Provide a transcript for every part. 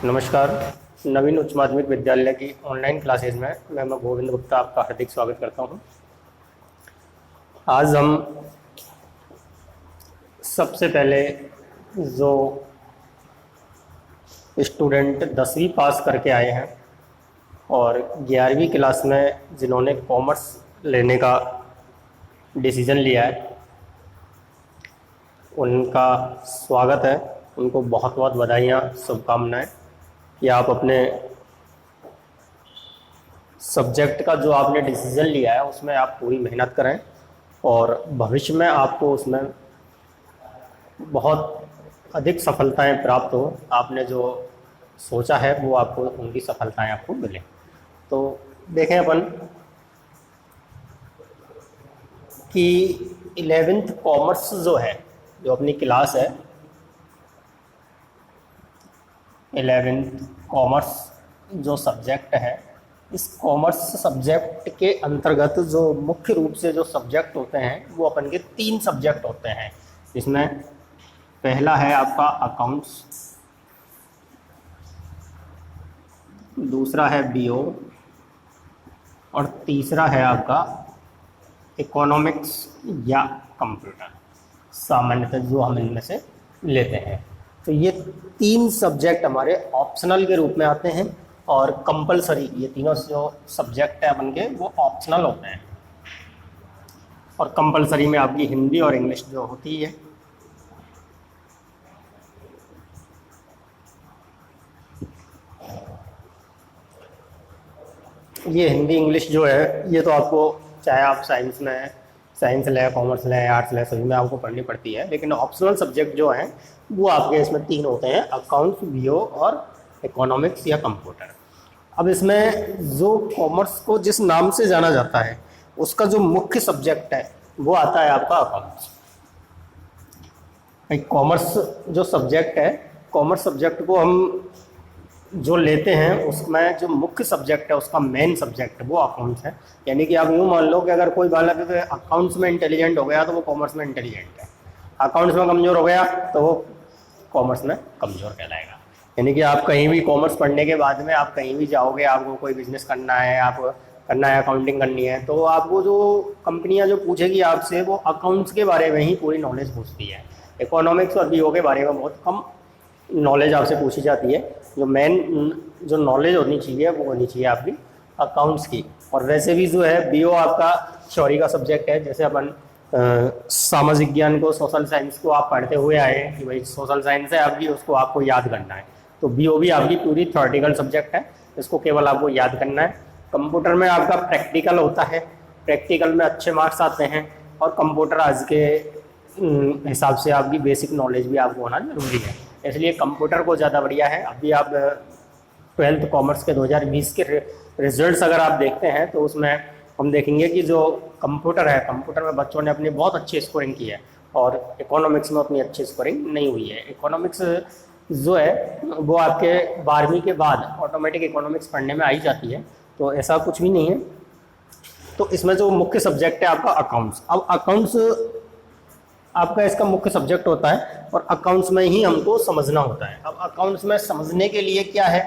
नमस्कार। नवीन उच्च माध्यमिक विद्यालय की ऑनलाइन क्लासेज में मैं गोविंद गुप्ता आपका हार्दिक स्वागत करता हूं। आज हम सबसे पहले जो स्टूडेंट 10वीं पास करके आए हैं और 11वीं क्लास में जिन्होंने कॉमर्स लेने का डिसीज़न लिया है उनका स्वागत है। उनको बहुत बहुत बधाइयाँ, शुभकामनाएं कि आप अपने सब्जेक्ट का जो आपने डिसीज़न लिया है उसमें आप पूरी मेहनत करें और भविष्य में आपको उसमें बहुत अधिक सफलताएं प्राप्त हो। आपने जो सोचा है वो आपको उनकी सफलताएं आपको मिले। तो देखें अपन कि 11th कॉमर्स जो है, जो अपनी क्लास है 11th कॉमर्स जो सब्जेक्ट है, इस कॉमर्स सब्जेक्ट के अंतर्गत जो मुख्य रूप से जो सब्जेक्ट होते हैं वो अपन के 3 सब्जेक्ट होते हैं। इसमें पहला है आपका अकाउंट्स, दूसरा है बीओ और तीसरा है आपका इकोनॉमिक्स या कंप्यूटर, सामान्यतः जो हम इनमें से लेते हैं। तो ये 3 सब्जेक्ट हमारे ऑप्शनल के रूप में आते हैं और कंपलसरी, ये तीनों जो सब्जेक्ट है अपन के वो ऑप्शनल होते हैं। और कंपलसरी में आपकी हिंदी और इंग्लिश जो होती है। ये हिंदी इंग्लिश जो है ये तो आपको, चाहे आप साइंस लें, कॉमर्स लें, आर्ट्स लें, सभी में आपको पढ़नी पड़ती है। लेकिन ऑप्शनल सब्जेक्ट जो हैं वो आपके इसमें 3 होते हैं, अकाउंट्स, बीओ और इकोनॉमिक्स या कंप्यूटर। अब इसमें जो कॉमर्स को जिस नाम से जाना जाता है उसका जो मुख्य सब्जेक्ट है वो आता है आपका अकाउंट्स। कॉमर्स जो सब्जेक्ट है, कॉमर्स सब्जेक्ट को हम जो लेते हैं उसमें जो मुख्य सब्जेक्ट है, उसका मेन सब्जेक्ट वो अकाउंट्स है। यानी कि आप यूँ मान लो कि अगर कोई बालक अकाउंट्स में इंटेलिजेंट हो गया तो वो कॉमर्स में इंटेलिजेंट है, अकाउंट्स में कमज़ोर हो गया तो वो कॉमर्स में कमज़ोर कहलाएगा। यानी कि आप कहीं भी कॉमर्स पढ़ने के बाद में आप कहीं भी जाओगे, आपको कोई बिजनेस करना है, आप करना है, अकाउंटिंग करनी है, तो आपको जो कंपनियां जो पूछेगी आपसे वो अकाउंट्स के बारे में ही पूरी नॉलेज पूछती है। इकोनॉमिक्स और बीओ के बारे में बहुत कम नॉलेज आपसे पूछी जाती है। जो मेन जो नॉलेज होनी चाहिए वो होनी चाहिए आपकी अकाउंट्स की। और वैसे भी जो है बीओ आपका थ्योरी का सब्जेक्ट है। जैसे अपन सामाजिक ज्ञान को, सोशल साइंस को आप पढ़ते हुए आए हैं कि भाई सोशल साइंस है आपकी, उसको आपको याद करना है। तो बीओ भी आपकी पूरी थ्योरेटिकल सब्जेक्ट है, इसको केवल आपको याद करना है। कंप्यूटर में आपका प्रैक्टिकल होता है, प्रैक्टिकल में अच्छे मार्क्स आते हैं। और कंप्यूटर आज के हिसाब से आपकी बेसिक नॉलेज भी आपको होना जरूरी है, इसलिए कंप्यूटर को ज़्यादा बढ़िया है। अभी आप 12th कॉमर्स के 2020 के रिजल्ट्स अगर आप देखते हैं तो उसमें हम देखेंगे कि जो कंप्यूटर है, कंप्यूटर में बच्चों ने अपनी बहुत अच्छी स्कोरिंग की है और इकोनॉमिक्स में अपनी अच्छी स्कोरिंग नहीं हुई है। इकोनॉमिक्स जो है वो आपके 12वीं के बाद ऑटोमेटिक इकोनॉमिक्स पढ़ने में आई जाती है, तो ऐसा कुछ भी नहीं है। तो इसमें जो मुख्य सब्जेक्ट है आपका अकाउंट्स। अब अकाउंट्स आपका इसका मुख्य सब्जेक्ट होता है और अकाउंट्स में ही हमको समझना होता है। अब अकाउंट्स में समझने के लिए क्या है,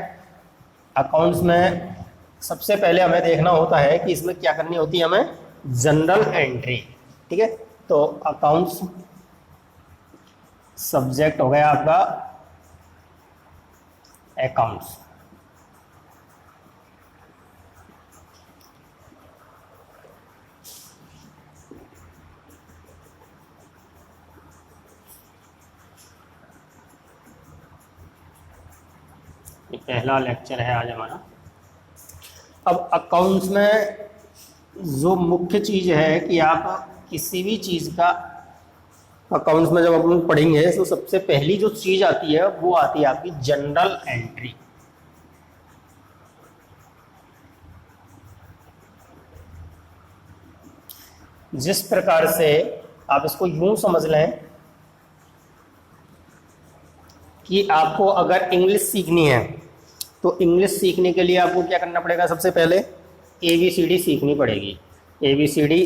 अकाउंट्स में सबसे पहले हमें देखना होता है कि इसमें क्या करनी होती है, हमें जनरल एंट्री। ठीक है, तो अकाउंट्स सब्जेक्ट हो गया आपका अकाउंट्स। ये पहला लेक्चर है आज हमारा। अब अकाउंट्स में जो मुख्य चीज़ है कि आप किसी भी चीज़ का अकाउंट्स में जब अपन पढ़ेंगे तो सबसे पहली जो चीज़ आती है वो आती है आपकी जनरल एंट्री। जिस प्रकार से आप इसको यूं समझ लें कि आपको अगर इंग्लिश सीखनी है तो इंग्लिश सीखने के लिए आपको क्या करना पड़ेगा, सबसे पहले ABCD सीखनी पड़ेगी। ABCD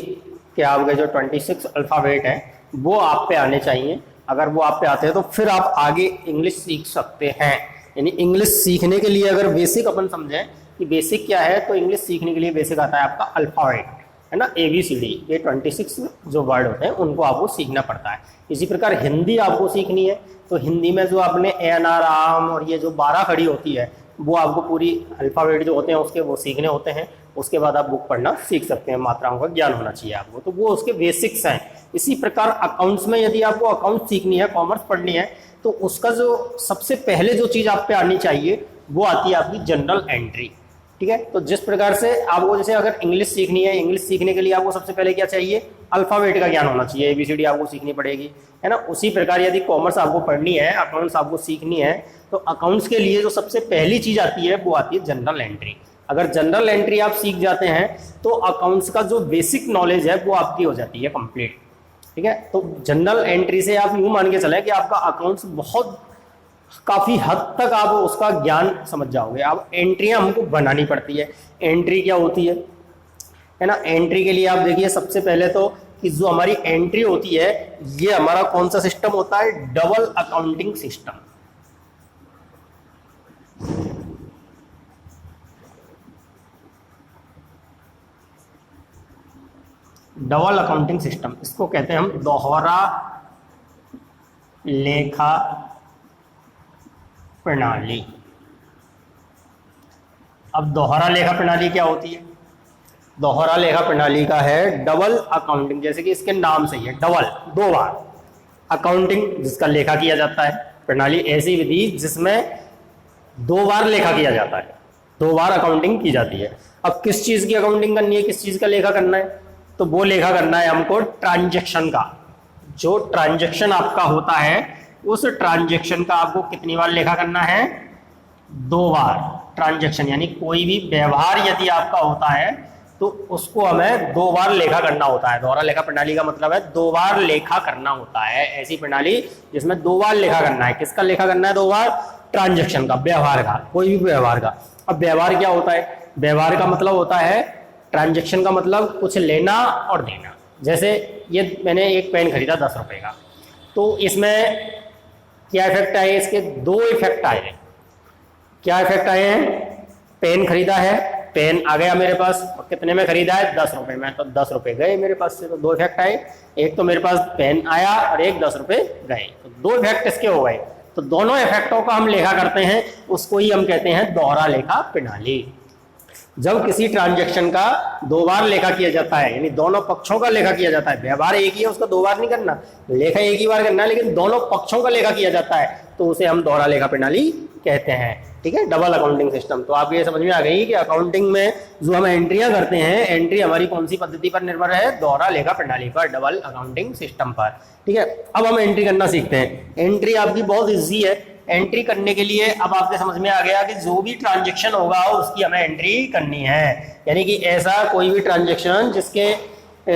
के आपके जो 26 अल्फ़ाबेट हैं वो आप पे आने चाहिए। अगर वो आप पे आते हैं तो फिर आप आगे इंग्लिश सीख सकते हैं। यानी इंग्लिश सीखने के लिए अगर बेसिक अपन समझें कि बेसिक क्या है, तो इंग्लिश सीखने के लिए बेसिक आता है आपका अल्फाबेट, है ना, ABCD, ये 26 जो वर्ड होते हैं उनको आपको सीखना पड़ता है। इसी प्रकार हिंदी आपको सीखनी है तो हिंदी में जो आपने ANR, आम और ये जो 12 खड़ी होती है वो आपको पूरी अल्फाबेट जो होते हैं उसके वो सीखने होते हैं। उसके बाद आप बुक पढ़ना सीख सकते हैं, मात्राओं का ज्ञान होना चाहिए आपको, तो वो उसके बेसिक्स हैं। इसी प्रकार अकाउंट्स में यदि आपको अकाउंट सीखनी है, कॉमर्स पढ़नी है, तो उसका जो सबसे पहले जो चीज़ आप पे आनी चाहिए वो आती है आपकी जनरल एंट्री। ठीक है, तो जिस प्रकार से आपको, जैसे अगर इंग्लिश सीखनी है, इंग्लिश सीखने के लिए आपको सबसे पहले क्या चाहिए, अल्फाबेट का ज्ञान होना चाहिए, ABCD आपको सीखनी पड़ेगी, है ना। उसी प्रकार यदि कॉमर्स आपको पढ़नी है, अकाउंट्स आपको सीखनी है, तो अकाउंट्स के लिए जो सबसे पहली चीज़ आती है वो आती है जनरल एंट्री। अगर जनरल एंट्री आप सीख जाते हैं तो अकाउंट्स का जो बेसिक नॉलेज है वो आपकी हो जाती है कंप्लीट। ठीक है, तो जनरल एंट्री से आप यूँ मान के चलें कि आपका अकाउंट्स बहुत काफ़ी हद तक आप उसका ज्ञान समझ जाओगे। अब एंट्रियाँ हमको बनानी पड़ती है। एंट्री क्या होती है ना, एंट्री के लिए आप देखिए सबसे पहले तो कि जो हमारी एंट्री होती है ये हमारा कौन सा सिस्टम होता है, double accounting system. Double accounting system, इसको कहते हैं हम दोहरा लेखा प्रणाली। अब दोहरा लेखा प्रणाली क्या होती है, दोहरा लेखा प्रणाली का है डबल अकाउंटिंग, जैसे कि इसके नाम से ही है, डबल, दो बार अकाउंटिंग जिसका लेखा किया जाता है। प्रणाली ऐसी विधि जिसमें दो बार लेखा किया जाता है, दो बार अकाउंटिंग की जाती है। अब किस चीज़ की अकाउंटिंग करनी है, किस चीज़ का लेखा करना है, तो वो लेखा करना है हमको ट्रांजैक्शन का। जो ट्रांजैक्शन आपका होता है उस ट्रांजैक्शन का आपको कितनी बार लेखा करना है, दो बार ट्रांजैक्शन, यानी कोई भी व्यवहार यदि आपका होता है तो उसको हमें दो बार लेखा करना होता है। दोहरा लेखा प्रणाली का मतलब है दो बार लेखा करना होता है। ऐसी प्रणाली जिसमें दो बार लेखा करना है। किसका लेखा करना है, दो बार, ट्रांजैक्शन का, व्यवहार का, कोई भी व्यवहार का। अब व्यवहार क्या होता है, व्यवहार का मतलब होता है, ट्रांजैक्शन का मतलब कुछ लेना और देना। जैसे ये मैंने एक पेन खरीदा 10 रुपए का, तो इसमें क्या इफेक्ट आए, इसके दो इफेक्ट आए हैं। क्या इफेक्ट आए हैं, पेन खरीदा है, पेन आ गया मेरे पास, और कितने में खरीदा है, 10 रुपए में, तो 10 रुपए गए मेरे पास से, तो दो इफेक्ट आए। एक तो मेरे पास पेन आया और एक 10 रुपए गए, तो दो इफेक्ट इसके हो गए। तो दोनों इफेक्टों का हम लेखा करते हैं, उसको ही हम कहते हैं दोहरा लेखा प्रणाली। जब किसी ट्रांजैक्शन का दो बार लेखा किया जाता है, यानी दोनों पक्षों का लेखा किया जाता है, व्यवहार एक ही है उसका दो बार नहीं करना, लेखा एक ही बार करना है, लेकिन दोनों पक्षों का लेखा किया जाता है, तो उसे हम दोहरा लेखा प्रणाली कहते हैं। ठीक है, डबल अकाउंटिंग सिस्टम। तो आपको ये समझ में आ गई कि अकाउंटिंग में जो हम एंट्रियां करते हैं, एंट्री हमारी कौन सी पद्धति पर निर्भर है, दोहरा लेखा प्रणाली पर, डबल अकाउंटिंग सिस्टम पर। ठीक है, अब हम एंट्री करना सीखते हैं। एंट्री आपकी बहुत ईजी है। एंट्री करने के लिए अब आपके समझ में आ गया कि जो भी ट्रांजैक्शन होगा उसकी हमें एंट्री करनी है। यानी कि ऐसा कोई भी ट्रांजैक्शन जिसके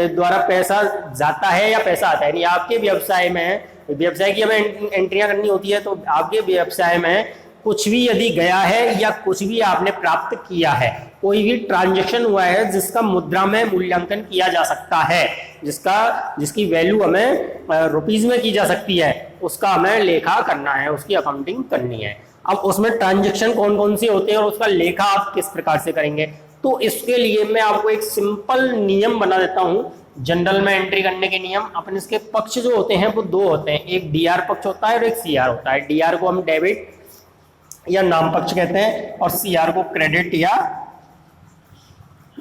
द्वारा पैसा जाता है या पैसा आता है, यानी आपके व्यवसाय में, व्यवसाय की हमें एंट्रियां करनी होती है, तो आपके व्यवसाय में कुछ भी यदि गया है या कुछ भी आपने प्राप्त किया है, कोई भी ट्रांजैक्शन हुआ है जिसका मुद्रा में मूल्यांकन किया जा सकता है, जिसकी वैल्यू हमें रुपीज में की जा सकती है, उसका हमें लेखा करना है, उसकी अकाउंटिंग करनी है। अब उसमें ट्रांजैक्शन कौन कौन सी होते हैं और उसका लेखा आप किस प्रकार से करेंगे, तो इसके लिए मैं आपको एक सिंपल नियम बना देता हूँ। जनरल में एंट्री करने के नियम, अपन इसके पक्ष जो होते हैं वो दो होते हैं, एक DR पक्ष होता है और एक CR होता है। DR को हम डेबिट या नाम पक्ष कहते हैं, और CR को क्रेडिट या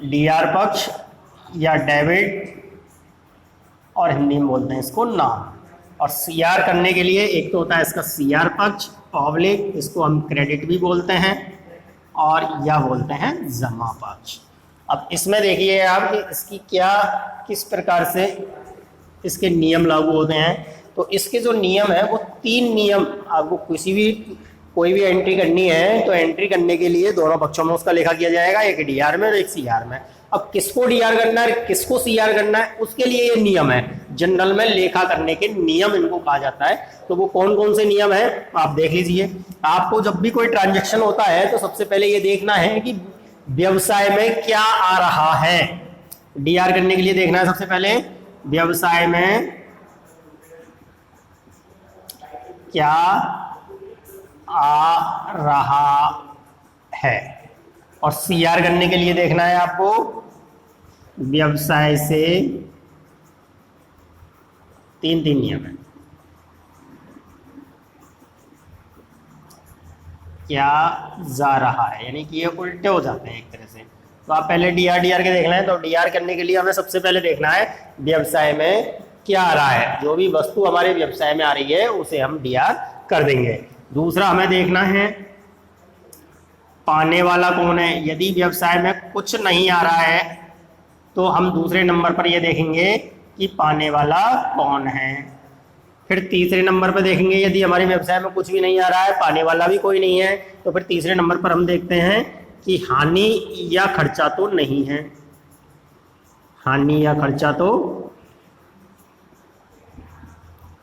DR पक्ष या डेबिट, और हिंदी में बोलते हैं इसको नाम। और CR करने के लिए एक तो होता है इसका CR पक्ष, पब्लिक, इसको हम क्रेडिट भी बोलते हैं, और या बोलते हैं जमा पक्ष। अब इसमें देखिए आप कि इसकी क्या, किस प्रकार से इसके नियम लागू होते हैं। तो इसके जो नियम है वो 3 नियम, आपको कोई भी एंट्री करनी है तो एंट्री करने के लिए दोनों पक्षों में उसका लेखा किया जाएगा, एक DR में और एक CR में। अब किसको DR करना है, किसको CR करना है, उसके लिए ये नियम है। जनरल में लेखा करने के नियम इनको कहा जाता है। तो वो कौन कौन से नियम है आप देख लीजिए। आपको जब भी कोई ट्रांजैक्शन होता है तो सबसे पहले ये देखना है कि व्यवसाय में क्या आ रहा है। DR करने के लिए देखना है सबसे पहले व्यवसाय में क्या आ रहा है। और सीआर करने के लिए देखना है आपको व्यवसाय से तीन नियम है। क्या जा रहा है, यानी कि ये उल्टे हो जाते हैं एक तरह से। तो आप पहले डीआर के देखना है। तो डीआर करने के लिए हमें सबसे पहले देखना है व्यवसाय में क्या आ रहा है। जो भी वस्तु हमारे व्यवसाय में आ रही है उसे हम डीआर कर देंगे। दूसरा हमें देखना है पाने वाला कौन है। यदि व्यवसाय में कुछ नहीं आ रहा है तो हम दूसरे नंबर पर ये देखेंगे कि पाने वाला कौन है। फिर तीसरे नंबर पर देखेंगे यदि हमारे व्यवसाय में कुछ भी नहीं आ रहा है, पाने वाला भी कोई नहीं है, तो फिर तीसरे नंबर पर हम देखते हैं कि हानि या खर्चा तो नहीं है। हानि या खर्चा तो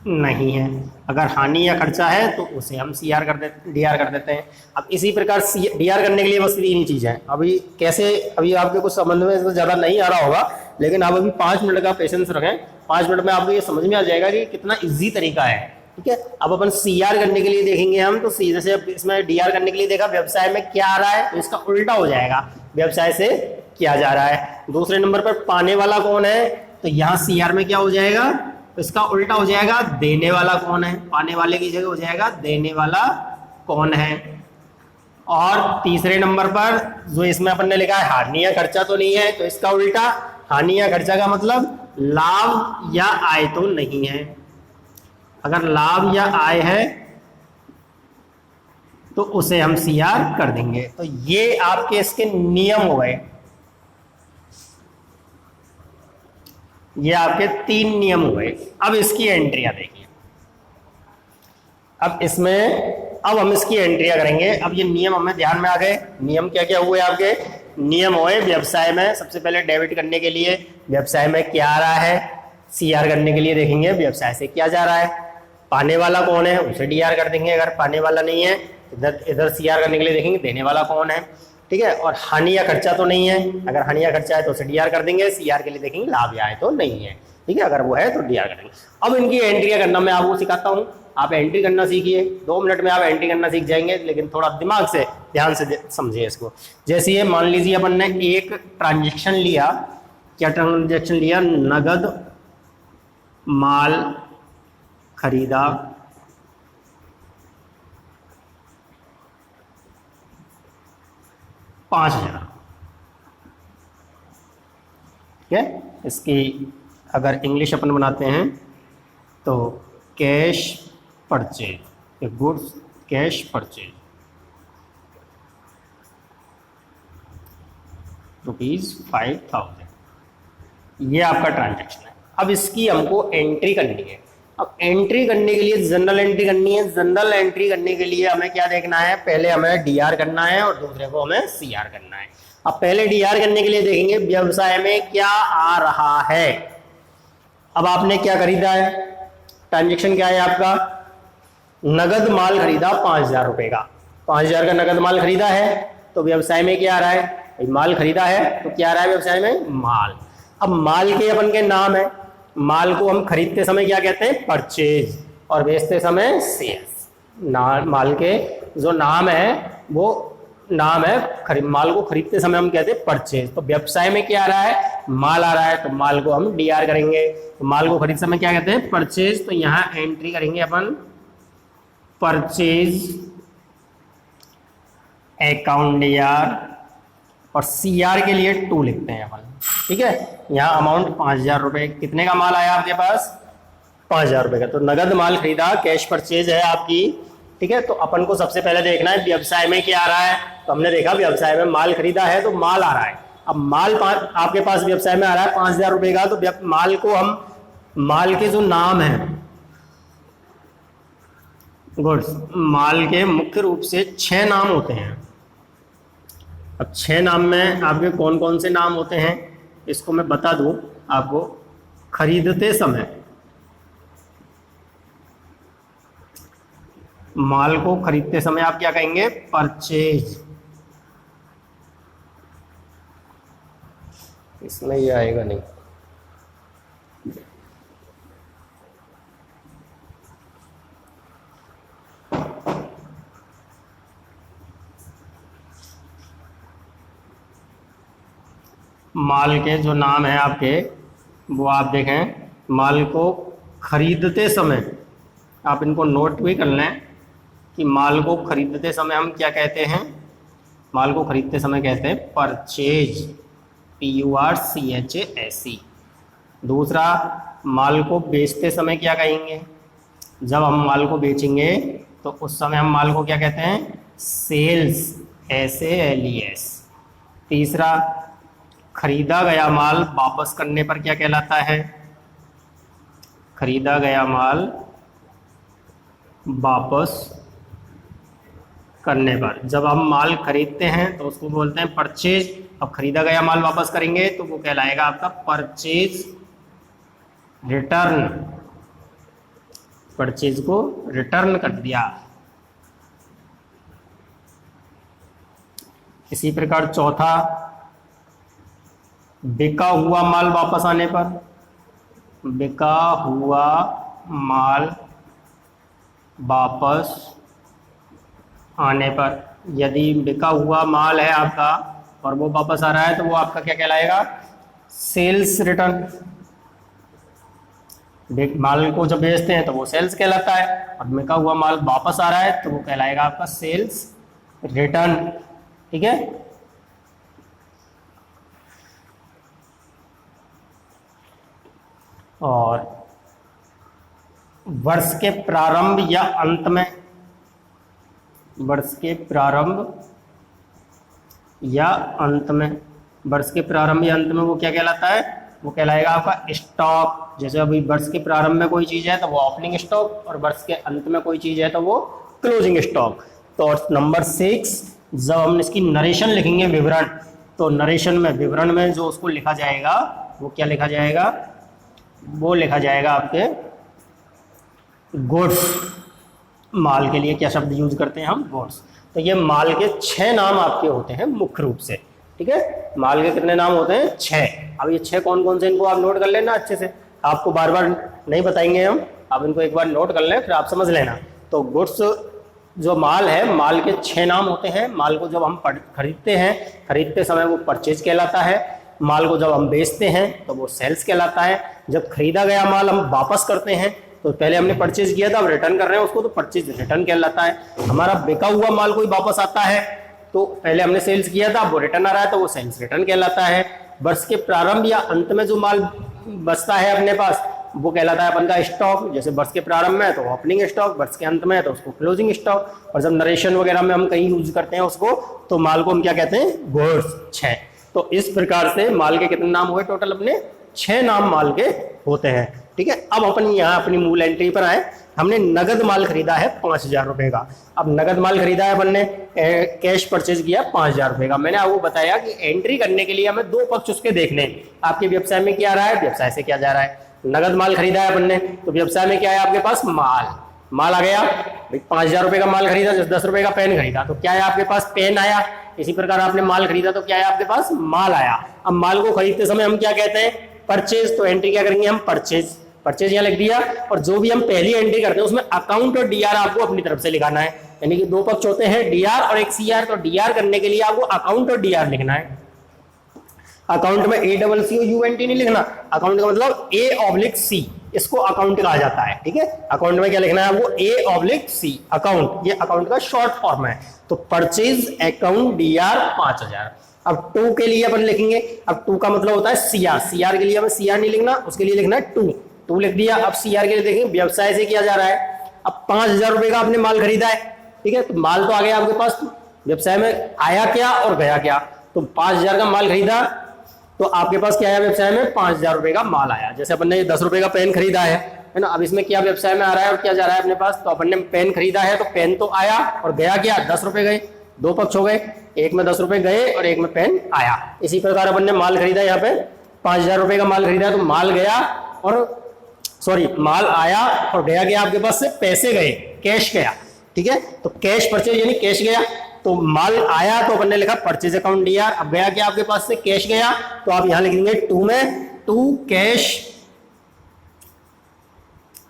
नहीं है। अगर हानि या खर्चा है तो उसे हम सीआर कर देते डीआर कर देते हैं। अब इसी प्रकार डीआर करने के लिए बस तीन ही चीज़ है। अभी कैसे, अभी आपके कुछ संबंध में तो ज़्यादा नहीं आ रहा होगा, लेकिन आप अभी 5 मिनट का पेशेंस रखें। 5 मिनट में आपको ये समझ में आ जाएगा कि कितना इजी तरीका है। ठीक है, अब अपन सीआर करने के लिए देखेंगे हम। तो जैसे इसमें डीआर करने के लिए देखा व्यवसाय में क्या आ रहा है, तो इसका उल्टा हो जाएगा, व्यवसाय से क्या जा रहा है। दूसरे नंबर पर पाने वाला कौन है, तो यहाँ सीआर में क्या हो जाएगा, तो इसका उल्टा हो जाएगा देने वाला कौन है। पाने वाले की जगह हो जाएगा देने वाला कौन है। और तीसरे नंबर पर जो इसमें अपन ने लिखा है हानि या खर्चा तो नहीं है, तो इसका उल्टा हानि या खर्चा का मतलब लाभ या आय तो नहीं है। अगर लाभ या आय है तो उसे हम सीआर कर देंगे। तो ये आपके इसके नियम हो गए। ये आपके 3 नियम हुए। अब इसकी एंट्रियां देखिए। अब हम इसकी एंट्रियां करेंगे। अब ये नियम हमें ध्यान में आ गए। नियम क्या क्या हुए आपके, नियम हुए व्यवसाय में सबसे पहले डेबिट करने के लिए व्यवसाय में क्या आ रहा है, सीआर करने के लिए देखेंगे व्यवसाय से क्या जा रहा है। पाने वाला कौन है उसे डीआर कर देंगे। अगर पाने वाला नहीं है इधर सीआर करने के लिए देखेंगे देने वाला कौन है। ठीक है, और हानि या खर्चा तो नहीं है। अगर हानि या खर्चा है तो उसे डीआर कर देंगे। सीआर के लिए देखेंगे लाभ या आय तो नहीं है। ठीक है, अगर वो है तो डीआर कर देंगे। अब इनकी एंट्रियां करना मैं आपको सिखाता हूं। आप एंट्री करना सीखिए। 2 मिनट में आप एंट्री करना सीख जाएंगे, लेकिन थोड़ा दिमाग से ध्यान से समझिए इसको। जैसे ये मान लीजिए अपन ने एक ट्रांजेक्शन लिया। क्या ट्रांजेक्शन लिया, नगद माल खरीदा 5,000। ठीक है, इसकी अगर इंग्लिश अपन बनाते हैं तो cash purchase, goods cash purchase ₹5,000। ये आपका ट्रांजैक्शन है। अब इसकी हमको एंट्री करनी है। अब एंट्री करने के लिए जनरल एंट्री करनी है। जनरल एंट्री करने के लिए हमें क्या देखना है, पहले हमें डीआर करना है और दूसरे को हमें सीआर करना है। अब पहले डीआर करने के लिए देखेंगे व्यवसाय में क्या आ रहा है। अब आपने क्या खरीदा है, ट्रांजेक्शन क्या है आपका, नगद माल खरीदा 5,000 रुपए का। 5,000 का नगद माल खरीदा है तो व्यवसाय में क्या आ रहा है, माल खरीदा है तो क्या आ रहा है व्यवसाय में, माल। अब माल के अपन के नाम है। माल को हम खरीदते समय क्या कहते हैं, परचेज, और बेचते समय सेल्स। माल के जो नाम है वो नाम है, माल को खरीदते समय हम कहते हैं परचेज। तो व्यवसाय में क्या आ रहा है, माल आ रहा है, तो माल को हम डीआर करेंगे। तो माल को खरीदते समय क्या कहते हैं, परचेज। तो यहाँ एंट्री करेंगे अपन परचेज अकाउंट डीआर, और सीआर के लिए 2 लिखते हैं अपन। ठीक है, यहाँ अमाउंट 5,000 रुपए। कितने का माल आया आपके पास, 5,000 रुपए का। तो नगद माल खरीदा, कैश परचेज है आपकी। ठीक है, तो अपन को सबसे पहले देखना है व्यवसाय में क्या आ रहा है। तो हमने देखा व्यवसाय में माल खरीदा है तो माल आ रहा है। अब माल आपके पास व्यवसाय में आ रहा है 5,000 रुपए का, तो माल को हम, माल के जो नाम है गुड्स, माल के मुख्य रूप से 6 नाम होते हैं। अब 6 नाम में आपके कौन कौन से नाम होते हैं इसको मैं बता दूं आपको। खरीदते समय, माल को खरीदते समय आप क्या कहेंगे, परचेज। इसमें ये आएगा नहीं। माल के जो नाम है आपके, वो आप देखें, माल को खरीदते समय आप इनको नोट भी कर लें कि माल को खरीदते समय हम क्या कहते हैं। माल को खरीदते समय कहते हैं परचेज, PURCHASE। दूसरा, माल को बेचते समय क्या कहेंगे, जब हम माल को बेचेंगे तो उस समय हम माल को क्या कहते हैं, सेल्स, SALES। तीसरा, खरीदा गया माल वापस करने पर क्या कहलाता है, खरीदा गया माल वापस करने पर, जब हम माल खरीदते हैं तो उसको बोलते हैं परचेज। अब खरीदा गया माल वापस करेंगे तो वो कहलाएगा आपका परचेज रिटर्न, परचेज को रिटर्न कर दिया। इसी प्रकार चौथा, बिका हुआ माल वापस आने पर, बिका हुआ माल वापस आने पर, यदि बिका हुआ माल है आपका और वो वापस आ रहा है तो वो आपका क्या कहलाएगा, सेल्स रिटर्न। माल को जब बेचते हैं तो वो सेल्स कहलाता है, और बिका हुआ माल वापस आ रहा है तो वो कहलाएगा आपका सेल्स रिटर्न। ठीक है। और वर्ष के प्रारंभ या अंत में, वर्ष के प्रारंभ या अंत में, वर्ष के प्रारंभ या अंत में वो क्या कहलाता है, वो कहलाएगा आपका स्टॉक। जैसे अभी वर्ष के प्रारंभ में कोई चीज़ है तो वो ओपनिंग स्टॉक, और वर्ष के अंत में कोई चीज़ है तो वो क्लोजिंग स्टॉक। तो नंबर 6, जब हम इसकी नरेशन लिखेंगे, विवरण, तो नरेशन में, विवरण में जो उसको लिखा जाएगा वो क्या लिखा जाएगा, वो लिखा जाएगा आपके गुड्स। माल के लिए क्या शब्द यूज करते हैं हम, गुड्स। तो ये माल के 6 नाम आपके होते हैं मुख्य रूप से। ठीक है, माल के कितने नाम होते हैं, 6। अब ये 6 कौन कौन से, इनको आप नोट कर लेना अच्छे से, आपको बार बार नहीं बताएंगे हम, आप इनको एक बार नोट कर लें फिर आप समझ लेना। तो गुड्स जो माल है, माल के 6 नाम होते हैं। माल को जब हम खरीदते हैं, खरीदते समय वो परचेज कहलाता है। माल को जब हम बेचते हैं तो वो सेल्स कहलाता है। जब खरीदा गया माल हम वापस करते हैं, तो पहले हमने परचेज किया था, अब रिटर्न कर रहे हैं उसको, तो परचेज रिटर्न कहलाता है। हमारा बिका हुआ माल कोई वापस आता है तो पहले हमने सेल्स किया था, अब वो रिटर्न आ रहा है तो वो सेल्स रिटर्न कहलाता है। वर्ष के प्रारंभ या अंत में जो माल बचता है अपने पास, वो कहलाता है अपन का स्टॉक। जैसे वर्ष के प्रारंभ में है तो ओपनिंग स्टॉक, वर्ष के अंत में है तो उसको क्लोजिंग स्टॉक। और जब नरेशन वगैरह में हम कहीं यूज करते हैं उसको, तो माल को हम क्या कहते हैं, गुड्स। 6। तो इस प्रकार से माल के कितने नाम हुए टोटल, अपने 6 नाम माल के होते हैं। ठीक है। अब अपन यहाँ अपनी मूल एंट्री पर आए। हमने नगद माल खरीदा है 5000 रुपए का। अब नगद माल खरीदा है अपन ने, कैश परचेज किया 5000 रुपए का। मैंने आपको बताया कि एंट्री करने के लिए हमें 2 पक्ष उसके देखने, आपके व्यवसाय में क्या रहा है, व्यवसाय से क्या जा रहा है। नगद माल खरीदा है अपन ने, तो व्यवसाय में क्या है आपके पास, माल आ गया। 5000 रुपए का माल खरीदा, 10 रुपए का पेन खरीदा, तो क्या है आपके पास, पेन आया। इसी प्रकार आपने माल खरीदा तो क्या है आपके पास, माल आया। अब माल को खरीदते समय हम क्या कहते हैं, परचेज। तो एंट्री क्या करेंगे हम, परचेज। परचेज यहाँ लिख दिया। और जो भी हम पहली एंट्री करते हैं उसमें अकाउंट और डीआर आपको अपनी तरफ से लिखाना है। यानी कि 2 पक्ष होते हैं, डीआर और एक सीआर। तो डीआर करने के लिए आपको अकाउंट और डीआर लिखना है। अकाउंट में ACCOUNT नहीं लिखना, अकाउंट का मतलब A/C, इसको अकाउंट कहा जाता है। ठीक है, अकाउंट में क्या लिखना है आपको, A/C, अकाउंट। ये अकाउंट का शॉर्ट फॉर्म है। तो परचेज अकाउंट डीआर 5000। अब 2 के लिए अपन लिखेंगे। अब 2 का मतलब होता है सीआर। सीआर के लिए हमें सीआर नहीं लिखना, उसके लिए लिखना है 2 लिख दिया। अब सीआर के लिए देखेंगे व्यवसाय से किया जा रहा है। अब 5000 रुपए का आपने माल खरीदा है। ठीक है, तो माल तो आ गया आपके पास, व्यवसाय में आया क्या और गया क्या। तो 5000 का माल खरीदा तो आपके पास क्या आया, व्यवसाय में 5000 रुपए का माल आया। जैसे अपन ने 10 रुपए का पेन खरीदा है ना। अब इसमें क्या व्यवसाय में आ रहा है और क्या जा रहा है अपने पास, तो अपन ने पेन खरीदा है तो पेन तो आया और गया क्या, 10 रुपए गए। 2 पक्ष हो गए, एक में 10 रुपए गए और एक में पेन आया। इसी प्रकार अपन ने माल खरीदा, यहाँ पे 5000 रुपए का माल खरीदा, तो माल गया और माल आया और गया क्या आपके पास से, पैसे गए, कैश गया। ठीक है, तो कैश परचेज यानी कैश गया। तो माल आया तो अपन ने लिखा परचेज अकाउंट डीआर। अब गया क्या आपके पास से, कैश गया। तो आप यहां लिखेंगे 2 में 2 कैश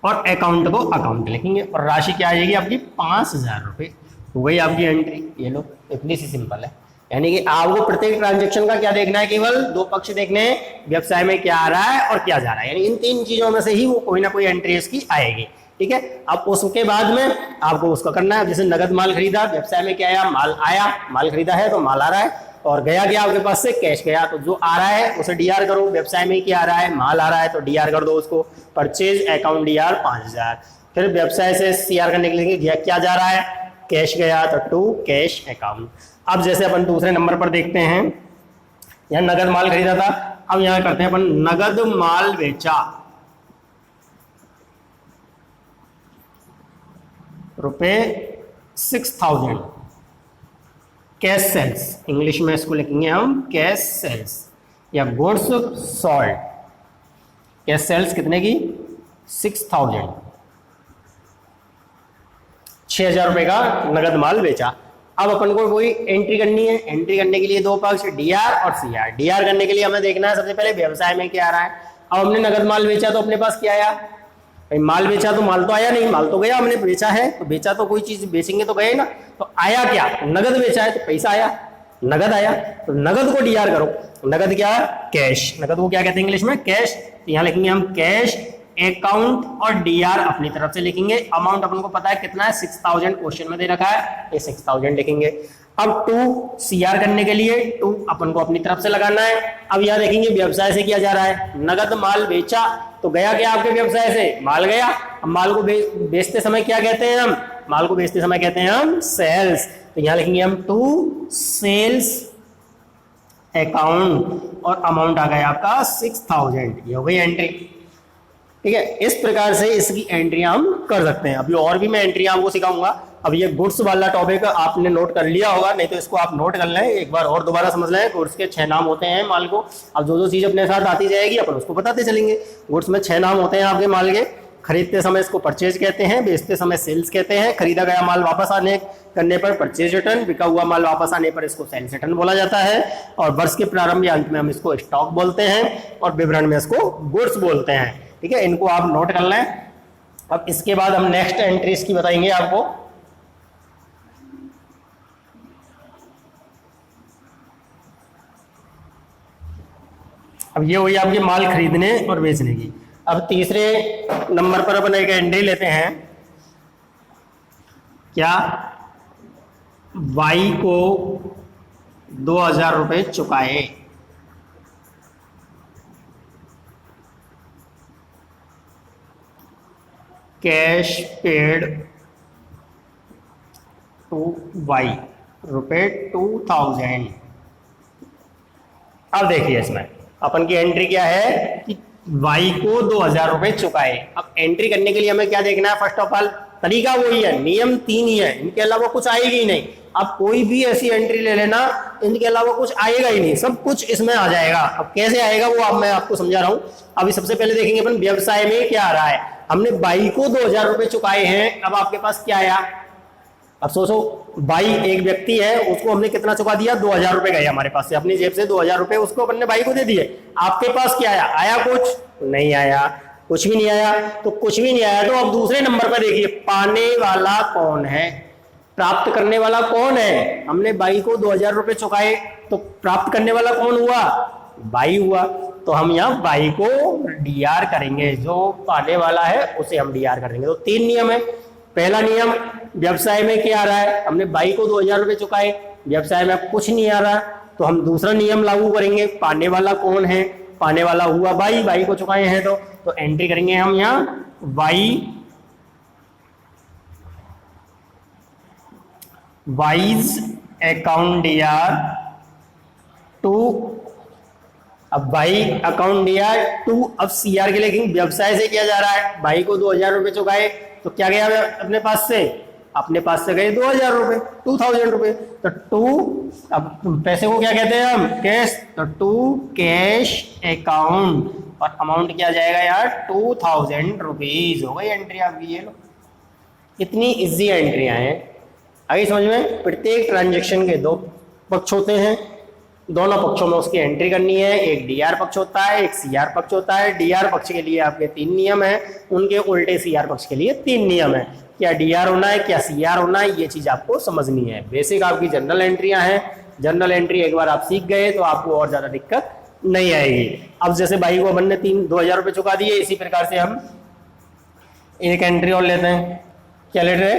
और अकाउंट को अकाउंट लिखेंगे। और राशि क्या आ जाएगी आपकी, 5000 रुपए। हो गई आपकी एंट्री। ये लो, इतनी सी सिंपल है। यानी कि आपको प्रत्येक ट्रांजेक्शन का क्या देखना है, केवल दो पक्ष देखने हैं, व्यवसाय में क्या आ रहा है और क्या जा रहा है, यानी इन तीन चीजों में से ही वो कोई ना कोई एंट्री इसकी आएगी। ठीक है, अब उसके बाद में आपको उसका करना है, जैसे नगद माल खरीदा, व्यवसाय में क्या आया, माल आया, माल खरीदा है तो माल आ रहा है, और गया क्या आपके पास से, कैश गया, तो जो आ रहा है उसे डीआर करो। व्यवसाय में क्या आ रहा है, माल आ रहा है तो डीआर कर दो उसको, परचेज अकाउंट डीआर 5000। फिर व्यवसाय से सीआर करने के लिए क्या जा रहा है, कैश गया तो टू कैश अकाउंट। अब जैसे अपन दूसरे नंबर पर देखते हैं, यहाँ नगद माल खरीदा था, अब यहाँ करते हैं अपन नगद माल बेचा, रुपए 6000, कैश सेल्स, इंग्लिश में इसको लिखेंगे हम कैश सेल्स, या गुड्स सोल्ड। कैश सेल्स कितने की, 6000, 6000 रुपए का नगद माल बेचा। अब अपन को कोई एंट्री करनी है, एंट्री करने के लिए दो पक्ष डीआर और सीआर। डीआर करने के लिए हमें देखना है सबसे पहले व्यवसाय में क्या आ रहा है। अब हमने नगद माल बेचा तो अपने पास क्या आया, भाई माल बेचा तो माल तो आया नहीं, माल तो गया, हमने बेचा है तो बेचा तो कोई चीज बेचेंगे तो गए ना, तो आया क्या, नगद बेचा है तो पैसा आया, नगद आया, तो नगद को डीआर करो। नगद क्या, कैश, नगद को क्या कहते हैं इंग्लिश में, कैश। तो यहाँ लिखेंगे हम कैश अकाउंट, और डीआर अपनी तरफ से लिखेंगे। अमाउंट अपन को पता है कितना है, 6000 क्वेश्चन में दे रखा है, ये 6000 लिखेंगे। अब टू सीआर करने के लिए टू अपन को अपनी तरफ से लगाना है। अब यहाँ देखेंगे व्यवसाय से किया जा रहा है, नगद माल बेचा तो गया क्या आपके व्यवसाय से, माल गया। अब माल को बेचते समय क्या कहते हैं हम, माल को बेचते समय कहते हैं हम सेल्स। तो यहाँ लिखेंगे हम टू सेल्स अकाउंट, और अमाउंट आ गया आपका 6000, ये हो गई एंट्री। ठीक है, इस प्रकार से इसकी एंट्री हम कर सकते हैं। अभी और भी मैं एंट्री आपको सिखाऊंगा। अब ये गुड्स वाला टॉपिक आपने नोट कर लिया होगा, नहीं तो इसको आप नोट कर लें, एक बार और दोबारा समझ लें। गुड्स के 6 नाम होते हैं माल को। अब जो जो चीज अपने साथ आती जाएगी अपन उसको बताते चलेंगे। गुड्स में 6 नाम होते हैं आपके माल के। खरीदते समय इसको परचेज कहते हैं, बेचते समय सेल्स कहते हैं, खरीदा गया माल वापस आने करने पर परचेज रिटर्न, बिका हुआ माल वापस आने पर इसको सेल्स रिटर्न बोला जाता है, और वर्ष के प्रारंभ या अंत में हम इसको स्टॉक बोलते हैं, और विवरण में इसको गुड्स बोलते हैं। ठीक है, इनको आप नोट कर लें। अब इसके बाद हम नेक्स्ट एंट्रीज की बताएंगे आपको। अब ये हुई आपके माल खरीदने और बेचने की। अब तीसरे नंबर पर अपन एक एंट्री लेते हैं, क्या, वाई को 2000 रुपए चुकाए। कैश पेड टू वाई, रुपए 2000। अब देखिए इसमें अपन की एंट्री क्या है कि वाई को 2000 रुपए चुकाए। अब एंट्री करने के लिए हमें क्या देखना है, फर्स्ट ऑफ ऑल तरीका वही है, नियम 3 ही है, इनके अलावा कुछ आएगी ही नहीं। अब कोई भी ऐसी एंट्री ले लेना, इनके अलावा कुछ आएगा ही नहीं, सब कुछ इसमें आ जाएगा। अब कैसे आएगा वो अब मैं आपको समझा रहा हूं। अभी सबसे पहले देखेंगे अपन व्यवसाय में क्या आ रहा है। हमने बाई को 2000 रुपए चुकाए हैं, अब आपके पास क्या आया। अब सोचो, बाई एक व्यक्ति है, उसको हमने कितना चुका दिया, 2000 रुपए गए हमारे पास से, अपनी जेब से 2000 रुपए उसको अपन ने बाई को दे दिए। आपके पास क्या आया, आया कुछ नहीं आया, कुछ भी नहीं आया। तो कुछ भी नहीं आया तो अब दूसरे नंबर पर देखिए, पाने वाला कौन है, प्राप्त करने वाला कौन है। हमने बाई को 2000 रुपए चुकाए तो प्राप्त करने वाला कौन हुआ, बाई हुआ। तो हम यहाँ बाई को डीआर करेंगे, जो पाने वाला है उसे हम डीआर करेंगे। तो 3 नियम है। पहला नियम, व्यवसाय में क्या आ रहा है, हमने बाई को 2000 रुपए चुकाए, व्यवसाय में कुछ नहीं आ रहा, तो हम दूसरा नियम लागू करेंगे, पाने वाला कौन है, पाने वाला हुआ बाई, बाई को चुकाए हैं तो एंट्री करेंगे हम यहाँ Y, Y's account DR to. अब बाई अकाउंट डीआर टू, अब सीआर के लिए व्यवसाय से किया जा रहा है, बाई को 2000 रुपए चुकाए तो क्या गया अपने पास से, अपने पास से गए 2000 रुपए, 2000 रुपए। तो टू, अब पैसे को क्या कहते हैं हम, कैश, तो टू कैश अकाउंट, और अमाउंट क्या जाएगा यार, 2000 रुपीज। हो गई एंट्री आपकी, ये लो, इतनी इजी एंट्रियां हैं। आगे समझ में, प्रत्येक ट्रांजेक्शन के 2 पक्ष होते हैं, दोनों पक्षों में उसकी एंट्री करनी है। एक डीआर पक्ष होता है, एक सीआर पक्ष होता है। डीआर पक्ष के लिए आपके 3 नियम है, उनके उल्टे सीआर पक्ष के लिए 3 नियम है। क्या डीआर होना है, क्या सीआर होना है, ये चीज आपको समझनी है। बेसिक आपकी जनरल एंट्रियां हैं, जनरल एंट्री एक बार आप सीख गए तो आपको और ज्यादा दिक्कत नहीं आएगी। अब जैसे भाई को अपन ने 2,000 रुपये चुका दिए, इसी प्रकार से हम एक एंट्री और लेते हैं। क्या ले रहे,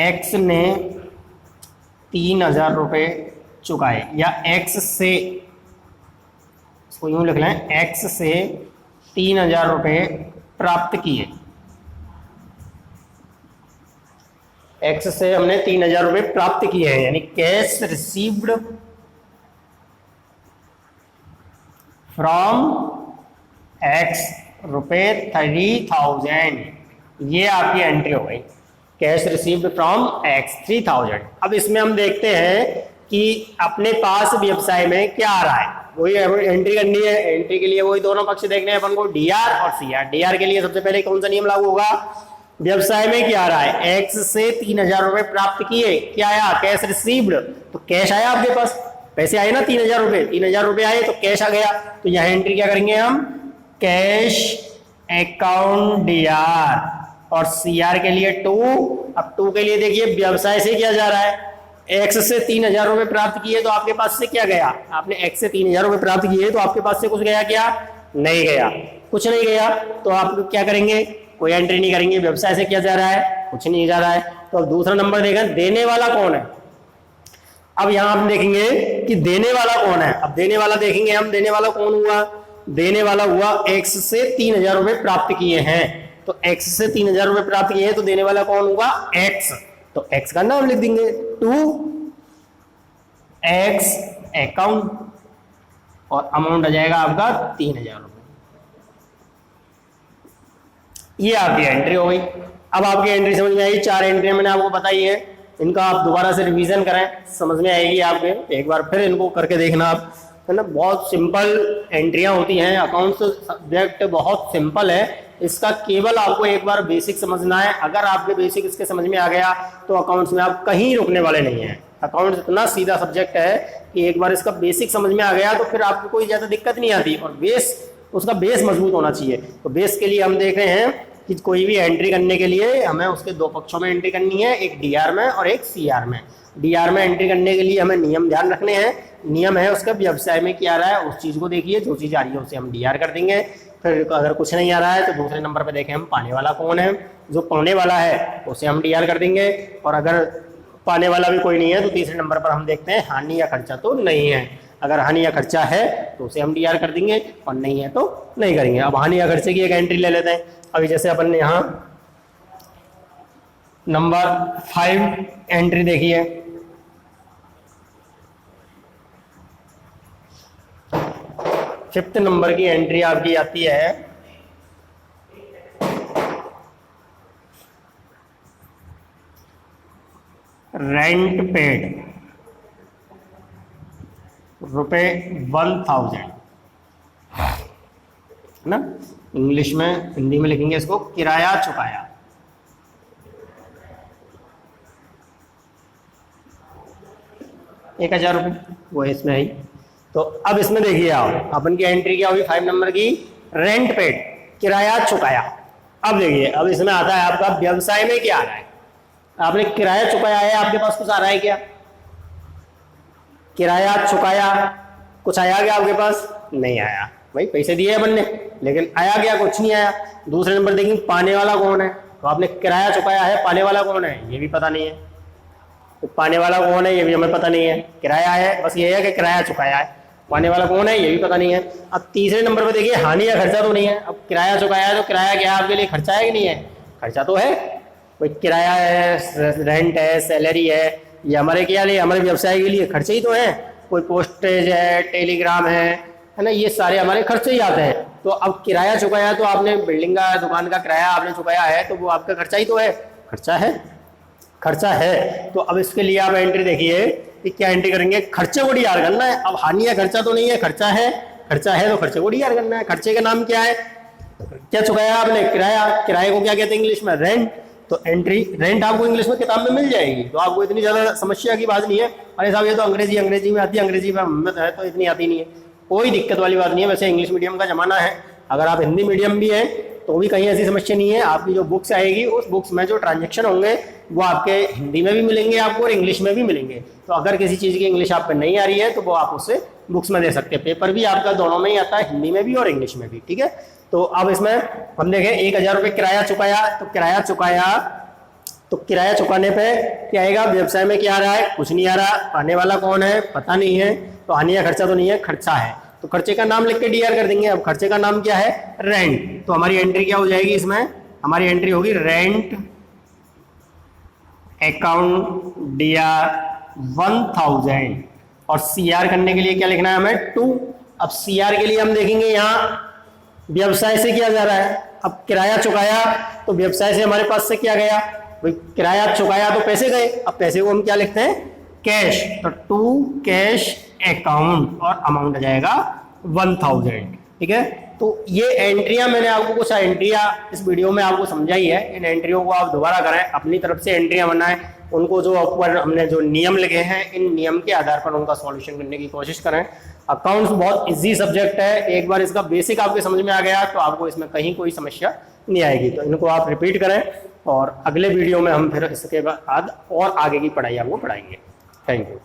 एक्स ने 3,000 रुपये चुकाए, या एक्स से, इसको यूं लिख लें, एक्स से 3,000 रुपये प्राप्त किए। एक्स से हमने 3,000 रुपये प्राप्त किए हैं, यानी कैश रिसीव्ड फ्रॉम एक्स रुपये 3,000, ये आपकी एंट्री हो गई। Cash received from x 3,000। अब इसमें हम देखते हैं कि अपने पास व्यवसाय में क्या आ रहा है, वही एंट्री करनी है। एंट्री के लिए वही दोनों पक्ष देखने हैं अपन को, डीआर और सीआर। डीआर के लिए सबसे पहले कौन सा नियम लागू होगा, व्यवसाय में क्या आ रहा है, एक्स से 3,000 रुपये प्राप्त किए, क्या आया, कैश रिसीव्ड, तो कैश आया आपके पास, पैसे आए ना 3,000 रुपये, 3,000 रुपये आए तो कैश आ गया। तो यहाँ एंट्री क्या करेंगे हम, कैश अकाउंट डीआर, और सीआर के लिए 2। अब 2 के लिए देखिए व्यवसाय से क्या जा रहा है, एक्स से 3,000 रुपये प्राप्त किए तो आपके पास से क्या गया, आपने एक्स से 3,000 रुपये प्राप्त किए तो आपके पास से कुछ गया क्या, नहीं गया, कुछ नहीं गया। तो आप क्या करेंगे, कोई एंट्री नहीं करेंगे। व्यवसाय से क्या जा रहा है, कुछ नहीं जा रहा है। तो अब दूसरा नंबर देखें, देने वाला कौन है। अब यहां हम देखेंगे कि देने वाला कौन है। अब देने वाला देखेंगे हम, देने वाला कौन हुआ, देने वाला हुआ एक्स से 3,000 रुपये प्राप्त किए हैं। तो एक्स से 3,000 रुपये प्राप्त किए हैं तो देने वाला कौन होगा, एक्स। तो एक्स का नाम लिख देंगे, टू एक्स अकाउंट, और अमाउंट आ जाएगा आपका 3,000 रुपये। ये आपकी एंट्री हो गई। अब आपकी एंट्री समझ में आई, 4 एंट्री मैंने आपको बताई है, इनका आप दोबारा से रिवीजन करें, समझ में आएगी आपके। एक बार फिर इनको करके देखना आप, है ना। बहुत सिंपल एंट्रियां होती हैं, अकाउंट्स सब्जेक्ट बहुत सिंपल है। इसका केवल आपको एक बार बेसिक समझना है। अगर आपके बेसिक इसके समझ में आ गया तो अकाउंट्स में आप कहीं रुकने वाले नहीं हैं। अकाउंट्स इतना सीधा सब्जेक्ट है कि एक बार इसका बेसिक समझ में आ गया तो फिर आपको कोई ज़्यादा दिक्कत नहीं आती। और बेस, उसका बेस मजबूत होना चाहिए। तो बेस के लिए हम देख रहे हैं कि कोई भी एंट्री करने के लिए हमें उसके 2 पक्षों में एंट्री करनी है, एक डीआर में और एक सीआर में। डीआर में एंट्री करने के लिए हमें नियम ध्यान रखने हैं। नियम है उसका, व्यवसाय में क्या आ रहा है उस चीज़ को देखिए, जो चीज़ आ रही है उसे हम डीआर कर देंगे। फिर अगर कुछ नहीं आ रहा है तो दूसरे नंबर पे देखें हम पाने वाला कौन है, जो पाने वाला है उसे हम डीआर कर देंगे। और अगर पाने वाला भी कोई नहीं है तो तीसरे नंबर पर हम देखते हैं हानि या खर्चा तो नहीं है। अगर हानि या खर्चा है तो उसे हम डीआर कर देंगे, और नहीं है तो नहीं करेंगे। अब हानि या खर्चे की एक एंट्री ले लेते हैं। अभी जैसे अपन ने यहाँ नंबर 5 एंट्री देखी है, फिफ्थ नंबर की एंट्री आपकी आती है रेंट पेड रुपए 1,000, ना। इंग्लिश में, हिंदी में लिखेंगे इसको किराया चुकाया। ₹1,000 वो इसमें आई। तो अब इसमें देखिए आप, अपन की एंट्री क्या हुई 5 नंबर की, रेंट पेड, किराया चुकाया। अब देखिए, अब इसमें आता है आपका व्यवसाय में क्या आ रहा है। आपने किराया चुकाया है, आपके पास कुछ आ रहा है क्या, किराया चुकाया, कुछ आया क्या आपके पास, नहीं आया। भाई पैसे दिए अपन ने, लेकिन आया क्या, कुछ नहीं आया। दूसरे नंबर देखेंगे पाने वाला कौन है, तो आपने किराया चुकाया है, पाने वाला कौन है ये भी पता नहीं है। तो पाने वाला कौन है ये भी हमें पता नहीं है। किराया है, बस ये है कि किराया चुकाया है, पाने वाला कौन है ये भी पता नहीं है। अब तीसरे नंबर पर देखिए हानि या खर्चा तो नहीं है। अब किराया चुकाया है तो किराया क्या है आपके लिए, खर्चा है कि नहीं है, खर्चा तो है। कोई किराया है, रेंट है, सैलरी है, ये हमारे क्या लिए, हमारे व्यवसाय के लिए खर्चे ही तो हैं। कोई पोस्टेज है, टेलीग्राम है ना, ये सारे हमारे खर्चे ही आते हैं। तो अब किराया चुकाया तो आपने बिल्डिंग का, दुकान का किराया आपने चुकाया है, तो वो आपका खर्चा ही तो है, खर्चा है, खर्चा है। तो अब इसके लिए आप एंट्री देखिए कि क्या एंट्री करेंगे, खर्चे को डीआर करना है। अब हानि या खर्चा तो नहीं है, खर्चा है, खर्चा है तो खर्चे को डीआर करना है। खर्चे का नाम क्या है, क्या चुकाया आपने, किराया। किराए को क्या कहते हैं इंग्लिश में, रेंट। तो एंट्री रेंट आपको इंग्लिश में किताब में मिल जाएगी, तो आपको इतनी ज़्यादा समस्या की बात नहीं है। अरे साहब ये तो अंग्रेजी में आती है, अंग्रेजी में हिम्मत है तो इतनी आती नहीं है, कोई दिक्कत वाली बात नहीं है। वैसे इंग्लिश मीडियम का ज़माना है, अगर आप हिंदी मीडियम भी हैं तो भी कहीं ऐसी समस्या नहीं है। आपकी जो बुक्स आएगी उस बुक्स में जो ट्रांजेक्शन होंगे वो आपके हिंदी में भी मिलेंगे आपको और इंग्लिश में भी मिलेंगे। तो अगर किसी चीज़ की इंग्लिश आप पे नहीं आ रही है तो वो आप उससे बुक्स में दे सकते हैं। पेपर भी आपका दोनों में ही आता है, हिंदी में भी और इंग्लिश में भी, ठीक है। तो अब इसमें हम देखें 1000 रुपये किराया चुकाया, तो किराया चुकाने पे क्या आएगा, व्यवसाय में क्या आ रहा है, कुछ नहीं आ रहा, आने वाला कौन है पता नहीं है, तो हानि या खर्चा तो नहीं है, खर्चा है, तो खर्चे का नाम लिख के डीआर कर देंगे। अब खर्चे का नाम क्या है, रेंट, तो हमारी एंट्री क्या हो जाएगी, इसमें हमारी एंट्री होगी रेंट अकाउंट डीआर 1000 और सीआर करने के लिए क्या लिखना है हमें 2। अब सीआर के लिए हम देखेंगे यहाँ व्यवसाय से किया जा रहा है, अब किराया चुकाया तो व्यवसाय से हमारे पास से क्या गया, भाई किराया चुकाया तो पैसे गए, अब पैसे को हम क्या लिखते हैं कैश, तो टू कैश अकाउंट और अमाउंट आ जाएगा 1000, ठीक है। तो ये एंट्रियां मैंने आपको कुछ एंट्रियां इस वीडियो में आपको समझाई है, इन एंट्रियों को आप दोबारा करें, अपनी तरफ से एंट्रियां बनाएं, उनको जो ऊपर हमने जो नियम लिखे हैं इन नियम के आधार पर उनका सॉल्यूशन करने की कोशिश करें। अकाउंट्स बहुत इजी सब्जेक्ट है, एक बार इसका बेसिक आपके समझ में आ गया तो आपको इसमें कहीं कोई समस्या नहीं आएगी। तो इनको आप रिपीट करें और अगले वीडियो में हम फिर इसके बाद और आगे की पढ़ाई आपको पढ़ाएंगे। Thank you.